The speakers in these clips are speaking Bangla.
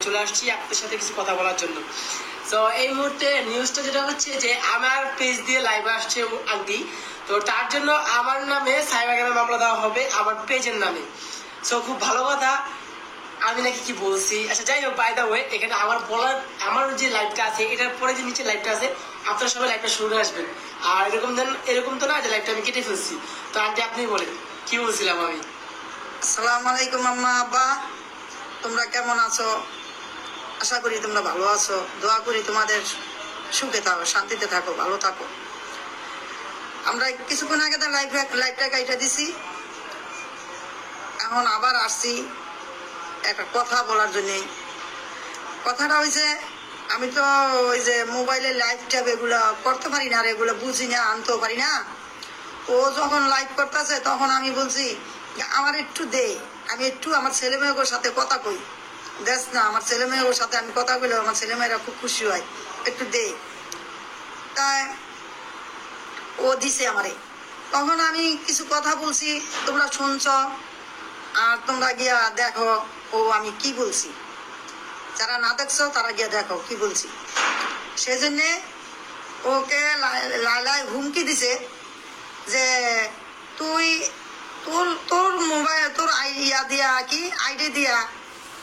চলে আসছি আপনাদের সাথে কিছু কথা বলার জন্য। তো এই মুহূর্তে নিউজটা যেটা হচ্ছে যে আমার পেজ দিয়ে লাইভে আসছে আন্টি, তো তার জন্য আমার নামে সাইবার ক্রাইমে মামলা দেওয়া হবে আমার পেজের নামে। সো খুব ভালো কথা, আমি নাকি কি বলছি। আচ্ছা যাই হোক, বাই দা ওয়ে, এখানে আমার বলার আমার যে লাইভটা আছে এটার পরে যে নিচে লাইভটা আছে আপনারা সবাই লাইভটা শুরু আসবেন। আর এরকম তো না যে লাইভটা আমি কেটে ফেলছি। তো আন্টি আপনি বলেন কি বলছিলাম আমি। আসসালামু আলাইকুম আম্মা আব্বা, তোমরা কেমন আছো? আশা করি তোমরা ভালো আছো। দোয়া করি তোমাদের সুখে থাকো, শান্তিতে থাকো, ভালো থাকো। আমরা কিছুক্ষণ আগে তো লাইভটা কাইটা দিছি, এখন আবার আসছি একটা কথা বলার জন্যে। কথাটা হয়েছে, আমি তো ওই যে মোবাইলে লাইভ ট্যাব এগুলো করতে পারি না, আর এগুলো বুঝি না, আনতেও পারি না। ও যখন লাইভ করতেছে তখন আমি বলছি আমার একটু দে, আমি একটু আমার ছেলে মেয়েগুলোর সাথে কথা কই। দেখ না, আমার ছেলে মেয়েগুলোর সাথে আমি কথা কইলে আমার ছেলে মেয়েরা খুব খুশি হয়, একটু দে। তাই ও দিছে আমারে, তখন আমি কিছু কথা বলছি, তোমরা শুনছ, আর তোমরা গিয়া দেখো ও আমি কি বলছি। যারা না দেখছো তারা গিয়া দেখো কি বলছি। সেই জন্যে ওকে লাইলায় হুমকি দিছে যে তুই তোর তোর মোবাইল তোর ইয়া দিয়া কি আইডি দিয়া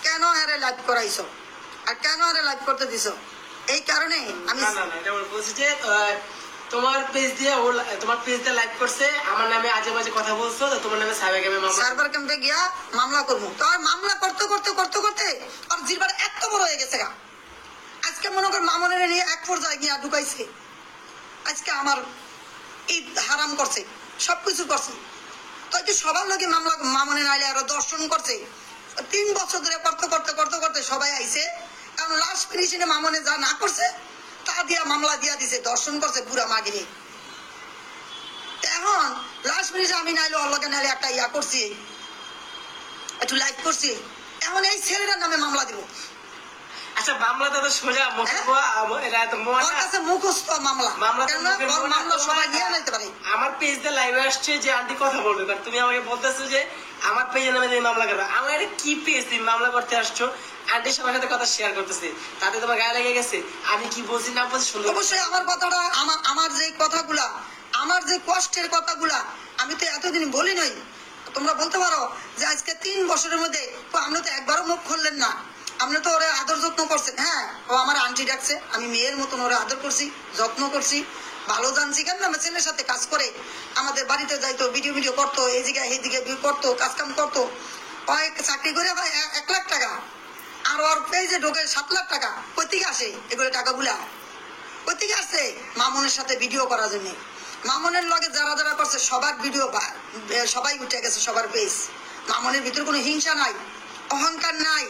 কেন আরে লাইভ করাইছ, আর কেন আরে লাইভ করতে দিছ। এই কারণে আমি বলছি যে তোমার পেজ দিয়ে লাইভ করছে, আমার নামে আজে বাজে কথা বলছো, তো তোমার নামে সাইবার ক্যাম্পে গিয়া মামলা করবো। তো আর মামলা করতে করতে করতে করতে আর জিরবার এত বড় হয়ে গেছে গা। আজকে মনে কর মামনের নিয়ে এক পর্যায়ে গিয়া ঢুকাইছে। আজকে আমার ঈদ হারাম করছে, সবকিছু করছে। তো কি সবার লোকে মামলা মামনে নাইলে আরো দর্শন করছে। 3 বছর ধরে করতে করতে করতে করতে সবাই আইছে, কারণ লাস্ট ফিনিশিংয়ে মামনে যা না করছে তা দিয়া মামলা দিয়া দিছে, দর্শন করছে পুরা মাগিরে। এখন লাস্ট মিনিটে আমি নাইলে অল্লাকে নাইলে একটা ইয়া করছি, একটু লাইভ করছি, এখন এই ছেলেটার নামে মামলা দিব। আচ্ছা মামলাটা তো সোজা মুখস্থ মামলা, মামলা সবাই দিয়ে নিতে পারে। আমার পেজ দিয়ে লাইভে আসছে যে আন্টি কথা বলবে, কারণ তুমি আমাকে বলতেছো যে আমার পেজের নামে তুমি মামলা করবে। আমার এটা কি পেজ তুমি মামলা করতে আসছো? আন্টি সবার সাথে কথা শেয়ার করতেছে, তাতে তোমার গায়ে লেগে গেছে। আমি কি বলছি না বলছি শুনতে অবশ্যই আমার কথাটা, আমার যে কথাগুলা, আমার যে কষ্টের কথাগুলা আমি তো এতদিন বলি নাই। তোমরা বলতে পারো যে আজকে 3 বছরের মধ্যে তো আমরা তো একবারও মুখ খুললেন না, আমরা তো ওরা আদর যত্ন করছেন। হ্যাঁ, ও আমার আন্টি ডাকছে, আমি মেয়ের মতন ওরা আদর করছি, যত্ন করছি, ভালো জানছি। কেন আমার ছেলের সাথে কাজ করে আমাদের বাড়িতে যাইতো, ভিডিও করতো, এই জায়গায় এই দিকে করতো, কাজ কাম করতো। চাকরি করে ভাই 1 লাখ টাকা, আর ওর পেজে ঢোকে 7 লাখ টাকা। কোথেকে আসে এগুলো টাকাগুলা? কোথেকে আসে? মামুনের সাথে ভিডিও করার জন্য। মামুনের লগে যারা যারা করছে সবার ভিডিও সবাই উঠে গেছে, সবার পেজ। মামুনের ভিতরে কোনো হিংসা নাই, অহংকার নাই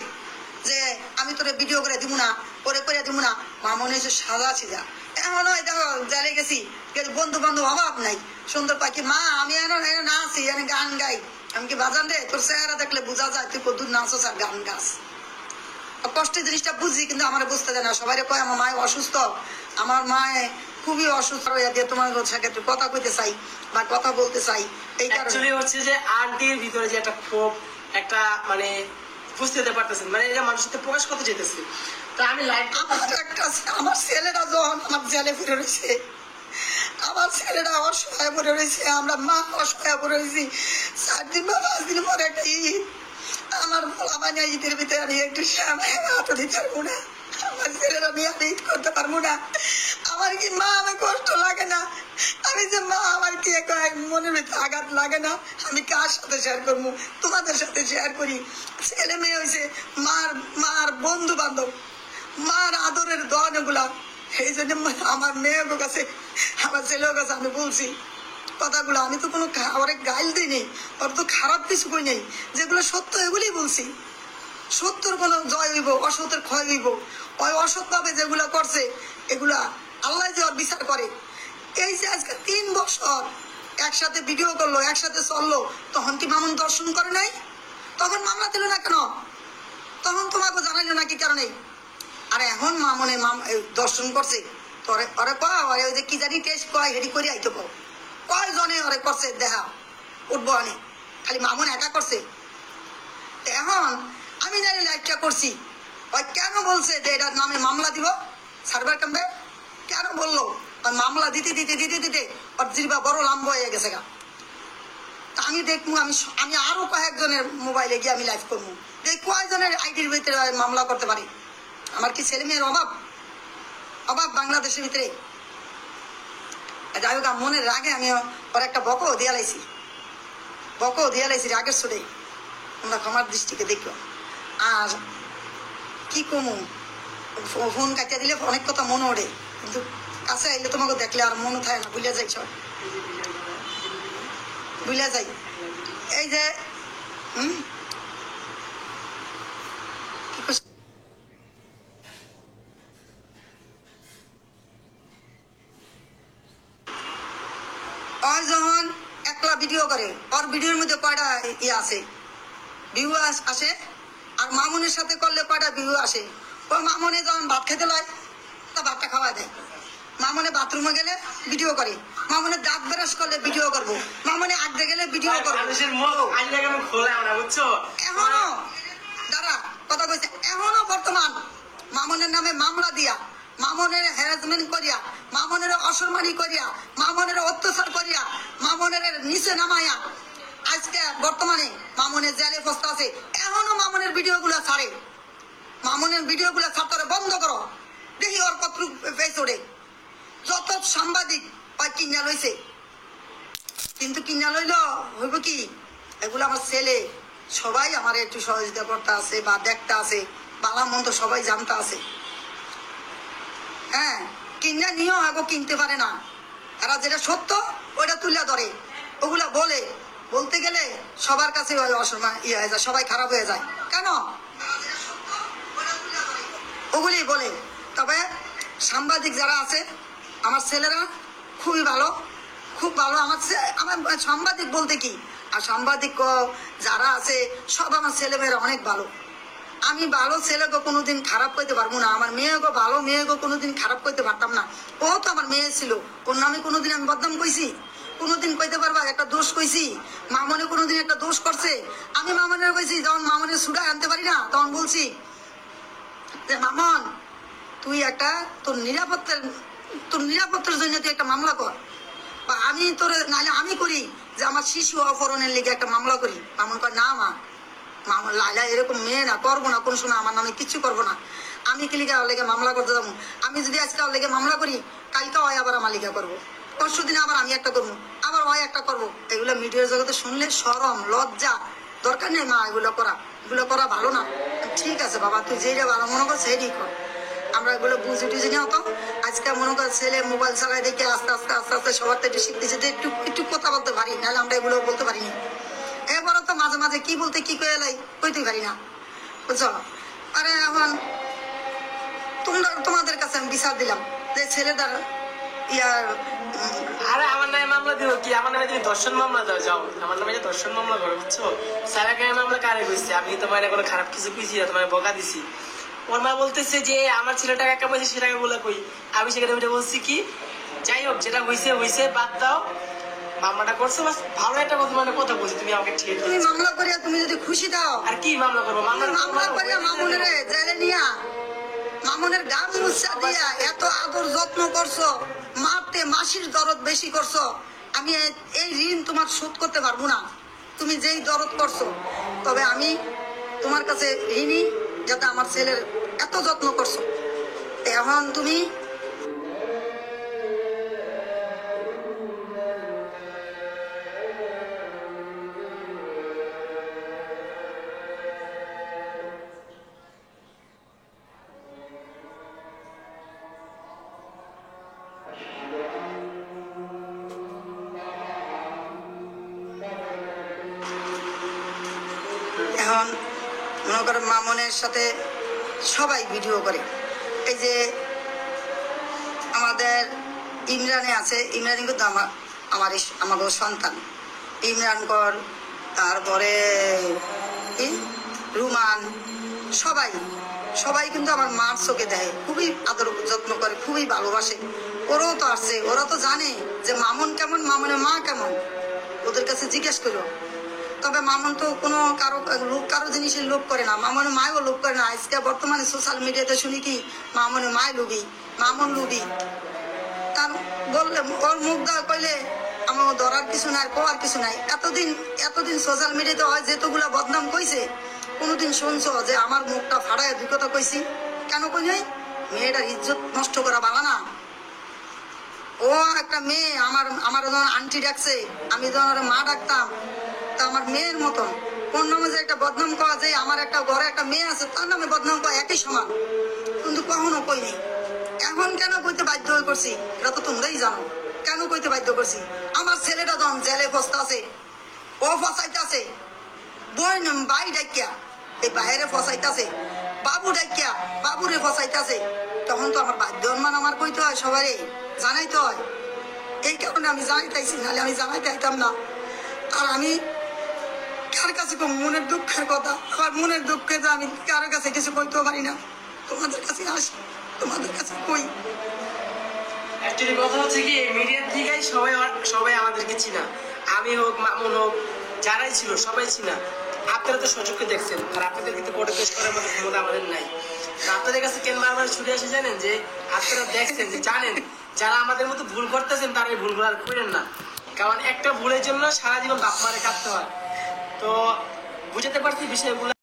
যে আমি তোরে ভিডিও করে দিব না, করে দিব না। মামুন হয়েছে সাদা সিধা। এমন হয় দেখো জেলে গেছি, বন্ধু বান্ধব অভাব নাই। সুন্দর পাখি মা আমি না আছি, গান গাই। আমি কি বাজান রে, তোর চেহারা দেখলে বোঝা যায় তুই কত নাচস আর গান গাছ। কষ্টের জিনিসটা বুঝি, কিন্তু আমার বুঝতে দেয় না। সবাই কয় আমার মায় অসুস্থ, আমার মায় খুবই অসুস্থ হয়ে দিয়ে তোমার সাথে একটু কথা কইতে চাই বা কথা বলতে চাই। এই কারণে হচ্ছে যে আন্টির ভিতরে যে একটা ক্ষোভ, একটা মানে বুঝতে পারতেছেন, মানে এটা মানুষের সাথে প্রকাশ করতে যেতেছে। তো আমি লাইভ আমার ছেলেরা যখন আমার জেলে ফিরে রয়েছে, আমার ছেলেরা অসহায় পড়ে রয়েছে, আমরা মা অসহায় পড়ে রয়েছি। 4 দিন বা 5 দিন পরে একটা ঈদ, আমার বলা ঈদের ভিতরে আমি একটু হাত দিতে পারবো না, আমার ছেলেরা আমি ঈদ করতে পারবো না। আমার কি মা আমার কষ্ট লাগে না? আমি যে মা, আমার কি মনের ভিতরে আঘাত লাগে না? আমি কার সাথে শেয়ার করবো? তোমাদের সাথে শেয়ার করি। ছেলে মেয়ে হয়েছে মার বন্ধু বান্ধব, মার আদরের দন এগুলা। এই জন্য আমার মেয়ের কাছে, আমার ছেলের কাছে আমি বলছি কথাগুলো। আমি তো কোনো অনেক গাইল দিই নেই, ওর তো খারাপ কিছু কই নেই, যেগুলো সত্য এগুলোই বলছি। সত্যর কোনো জয় হইব, অসত্যের ক্ষয় হইব। ওই অসৎ ভাবে যেগুলা করছে এগুলা আল্লাহ যে ওর বিচার করে। এই যে আজকে 3 বছর একসাথে ভিডিও করলো, একসাথে চললো, তখন কি মামুন দর্শন করে নাই? তখন মামলা দিল না কেন? তখন তোমাকে জানাইলো না কি কারণে? আর এখন মামুনে দর্শন করছে, ওরে কয় ওই যে কি জানি টেস্ট কয় হেডি করে আইতো কয় জনে ওরে করছে দেখা উঠবো আনে, খালি মামুন একা করছে। এখন আমি জানি লাইভটা করছি, ওই কেন বলছে যে এটার নামে মামলা দিব সার্ভার ক্যাম্পে? কেন বললো? আর মামলা দিতে দিতে দিতে দিতে ওর জিরবা বড় লম্বা হয়ে গেছে গা। তা আমি দেখবো, আমি আরো কয়েকজনের মোবাইলে গিয়ে আমি লাইভ করবো, যে কয়েকজনের আইডির ভিতরে মামলা করতে পারি। আমার কি ছেলে মেয়ের অভাব? অভাব বাংলাদেশের ভিতরে। যাই হোক, মনের রাগে আমি ওর একটা বকও দিয়া লাইছি, রাগের সুরে। তোমরা ক্ষমার দৃষ্টিকে দেখো। আর কি কমু, ফোন কাটিয়ে দিলে অনেক কথা মনে ওঠে, কিন্তু কাছে আইলে তোমাকে দেখলে আর মনে থাকে না, ভুলে যাই সব, ভুলে যাই। এই যে কি করছে? ওর যখন একলা ভিডিও করে, ওর ভিডিওর মধ্যে কয়টা ইয়ে আছে, ভিউ আসে। আর মামুনের সাথে করলে কয়টা ভিউ আসে। ওই মামুনে যখন ভাত খেতে লয়, তা ভাতটা খাওয়া দেয়। মামুনে বাথরুমে গেলে ভিডিও করে, মামুনে দাঁত ব্রাশ করলে ভিডিও করবো, মামুনে আড্ডে গেলে ভিডিও করবো। এখনো দাঁড়া কথা কইছে, এখনো বর্তমান মামুনের নামে মামলা দিয়া, মামুনের হ্যারাসমেন্ট করিয়া, মামুনের অসম্মানী করিয়া, মামুনের অত্যাচার করিয়া, মামুনের নিচে নামাইয়া আজকে বর্তমানে মামুনের জেলে ফস্তা আছে। এখনো মামুনের ভিডিও গুলা ছাড়ে, মামুনের ভিডিও গুলা ছাড়তে বন্ধ করো, দেখি ওর কত পেয়ে ওঠে। যত সাংবাদিক কিনা লইছে, কিন্তু কিনা লইল হইব কি, এগুলো আমার ছেলে সবাই আমার একটু সহযোগিতা করতে আছে বা দেখতে আছে, বালা মন্দ সবাই জানতে আছে। হ্যাঁ, কিনা নিয়েও এগো কিনতে পারে না, এরা যেটা সত্য ওইটা তুলে ধরে, ওগুলা বলতে গেলে সবার কাছে অসম্মান ইয়ে হয়ে যায়, সবাই খারাপ হয়ে যায়। কেন? ওগুলি বলে। তবে সাংবাদিক যারা আছে আমার ছেলেরা খুবই ভালো, খুব ভালো। আমার সাংবাদিক বলতে কি, আর সাংবাদিক যারা আছে সব আমার ছেলেমেয়েরা অনেক ভালো। আমি ভালো ছেলেকে কোনোদিন খারাপ করতে পারবো না, আমার মেয়েকে ভালো মেয়েকে কোনোদিন খারাপ করতে পারতাম না। ও তো আমার মেয়ে ছিল, ওর নামে কোনোদিন আমি বদনাম কইছি? কোনোদিন কইতে পারবা একটা দোষ কইছি? মামনে কোনোদিন একটা দোষ করছে? আমি মামনের কইছি, যখন মামনের সুডায় আনতে পারি না তখন বলছি যে মামন তুই একটা তোর নিরাপত্তার জন্য তুই একটা মামলা কর, বা আমি তোর নাহলে আমি করি যে আমার শিশু অপহরণের লিগে একটা মামলা করি। মামন কয় না মামন লাইলা এরকম মেয়ে না, করবো না কোনো সময়, আমার নামে কিচ্ছু করবো না। আমি কি লিগে ওর লেগে মামলা করতে যাবো? আমি যদি আজকে ওর লেগে মামলা করি, কালকে হয় আবার আমার লিগা করবো, পরশু দিন আবার আমি একটা করবো, আবার হয় একটা করবো। এগুলো মিডিয়ার জগতে শুনলে শরম লজ্জা দরকার নেই মা, এগুলো করা ভালো না। ঠিক আছে বাবা, তুই যেটা ভালো মনে কর সেইটাই কর, আমরা এগুলো বুঝি টুঝি না তো। আজকে মনে কর ছেলে মোবাইল চালায় দেখে আস্তে আস্তে আস্তে আস্তে সবার তো একটু শিখতেছে, একটু কথা বলতে পারি, নাহলে আমরা এগুলো বলতে পারিনি। এবারও তো মাঝে মাঝে কি বলতে কি কইতে পারি না, বুঝছো? আরে এখন তোমাদের কাছে আমি বিচার দিলাম যে ছেলেটার ইয়ার আরে আমার নামে মামলা দিব কি? আমার নামে তুমি দর্শন মামলা দাও, যাও আমার নামে দর্শন মামলা করো, বুঝছো? সারাকে মামলা কারে কইছি? আমি তোমার কোনো খারাপ কিছু কইছি না, তোমার বকা দিছি। ওর মা বলতেছে যে আমার ছেলে টাকা কামাইছে, সে টাকা বলে কই? আমি সেখানে বলছি কি, যাই হোক যেটা হয়েছে বাদ দাও, মামলাটা করছো বাস, ভালো একটা কথা মানে কথা বলছি, তুমি আমাকে ঠিক তুমি মামলা করিয়া তুমি যদি খুশি দাও, আর কি মামলা করবো? মামলা করিয়া মামুনের জেলে নিয়া, মামুনের গান মুচ্ছা দিয়া এত আদর যত্ন করছো, মারতে মাসির দরদ বেশি করছো। আমি এই ঋণ তোমার শোধ করতে পারবো না, তুমি যেই দরদ করছো। তবে আমি তোমার কাছে ঋণী, যাতে আমার ছেলের এত যত্ন করছো। এখন তুমি এখন মনে করো মামনের সাথে সবাই ভিডিও করে। এই যে আমাদের ইমরানে আছে, ইমরান কিন্তু আমাদের সন্তান ইমরান কর, তারপরে রুমান, সবাই কিন্তু আমার মার চোখে দেয়, খুবই আদর যত্ন করে, খুবই ভালোবাসে। ওরাও তো আসছে, ওরা তো জানে যে মামুন কেমন, মামুনের মা কেমন, ওদের কাছে জিজ্ঞেস করো। তবে মামুন তো কোনো কারো জিনিসের লোভ করে না, মামুনের মায়ও লোভ করে না। আজকে বর্তমানে সোশ্যাল মিডিয়াতে শুনি কি মামুনের মায় লুবি, মামুন লুবি। তার বললে ওর মুখ দেওয়া কইলে আমার ধরার কিছু নাই, কোয়ার কিছু নাই। এতদিন সোশ্যাল মিডিয়াতে হয় যেতগুলা বদনাম কইছে, কোনোদিন শুনছো যে আমার মুখটা ফাড়ায় দুই কথা কইছি? কেন কই নাই? মেয়েটার ইজ্জত নষ্ট করা ভালো না। ও একটা মেয়ে, আমার যখন আন্টি ডাকছে, আমি যখন ওর মা ডাকতাম, তা আমার মেয়ের মতন। কোন নামে যে একটা বদনাম করা যায়, আমার একটা ঘরে একটা মেয়ে আছে তার নামে বদনাম করা একই সমান, কিন্তু কখনো কই নেই। এখন কেন কইতে বাধ্য হয়ে করছি এটা তো তোমরাই জানো। কেন কইতে বাধ্য করছি? আমার ছেলেটা যখন জেলে ফসতে আছে, ও ফসাইতে আছে, ভাই ডাকিয়া এই বাইরে ফসাইতেছে, বাবু ডাকিয়া বাবুরে ফসাইতেছে, তখন তো আমার বাধ্য আমার কইতে হয়, সবাই জানাইতে হয়। এই কারণে আমি জানাইতেছি, নাহলে আমি জানাইতে আইতাম না। আর আমি কার কাছে মনের দুঃখের কথা, আমার মনের দুঃখে যে আমি কারোর কাছে কিছু কইতেও পারি না। তোমাদের কাছে আসি, তোমাদের কাছে কই। অ্যাকচুয়ালি কথা হচ্ছে কি, মিডিয়ার থেকেই সবাই আমাদেরকে চিনা। আমি হোক, মামুন হোক, যারাই ছিল সবাই চিনা। আপনারা তো সুযোগকে দেখছেন, আর আপনাদের কিন্তু কোর্টে পেশ করার মতো ক্ষমতা আমাদের নাই। আপনাদের কাছে কেন বারবার ছুটে আসে জানেন? যে আপনারা দেখছেন, যে জানেন যারা আমাদের মতো ভুল করতেছেন তারা এই ভুলগুলো আর করেন না। কারণ একটা ভুলের জন্য সারা জীবন বাপ মারে কাটতে হয়। তো বুঝতে পারছি বিষয়গুলো।